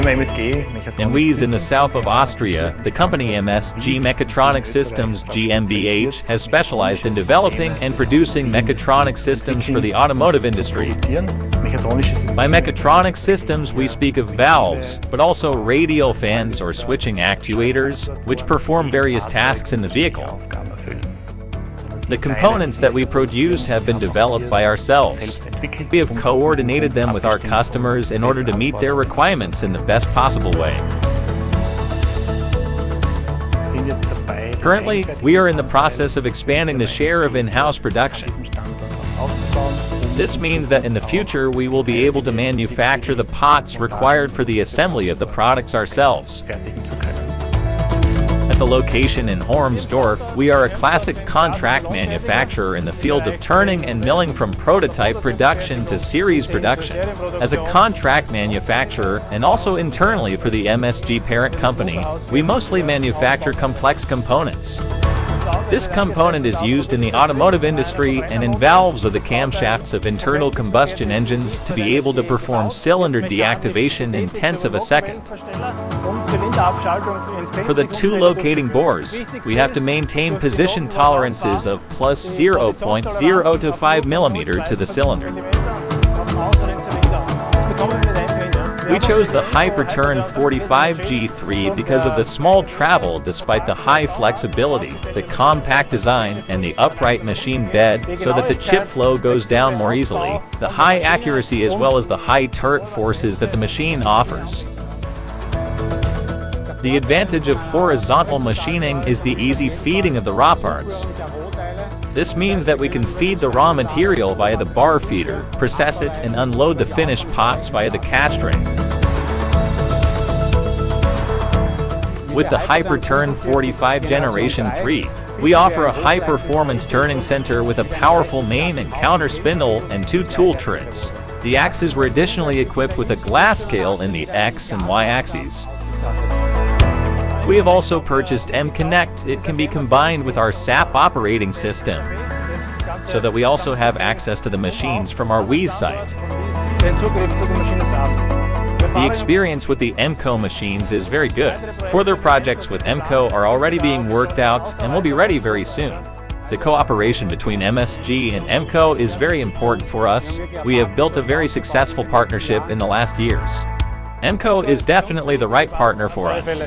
In Wies in the south of Austria, the company MSG Mechatronic Systems GmbH has specialized in developing and producing mechatronic systems for the automotive industry. By mechatronic systems, we speak of valves, but also radial fans or switching actuators, which perform various tasks in the vehicle. The components that we produce have been developed by ourselves. We have coordinated them with our customers in order to meet their requirements in the best possible way. Currently, we are in the process of expanding the share of in-house production. This means that in the future we will be able to manufacture the pots required for the assembly of the products ourselves. At the location in Hormsdorf, we are a classic contract manufacturer in the field of turning and milling from prototype production to series production. As a contract manufacturer, and also internally for the MSG parent company, we mostly manufacture complex components. This component is used in the automotive industry and in valves of the camshafts of internal combustion engines to be able to perform cylinder deactivation in tenths of a second. For the two locating bores, we have to maintain position tolerances of plus 0.0 to 5 mm to the cylinder. We chose the Hyperturn 45G3 because of the small travel despite the high flexibility, the compact design, and the upright machine bed so that the chip flow goes down more easily, the high accuracy as well as the high turret forces that the machine offers. The advantage of horizontal machining is the easy feeding of the raw parts. This means that we can feed the raw material via the bar feeder, process it, and unload the finished pots via the cast ring. With the Hyperturn 45 Generation 3, we offer a high-performance turning center with a powerful main and counter spindle and two tool turrets. The axes were additionally equipped with a glass scale in the X and Y axes. We have also purchased M-Connect. It can be combined with our SAP operating system, so that we also have access to the machines from our Wies site. The experience with the EMCO machines is very good. Further projects with EMCO are already being worked out and will be ready very soon. The cooperation between MSG and EMCO is very important for us. We have built a very successful partnership in the last years. EMCO is definitely the right partner for us.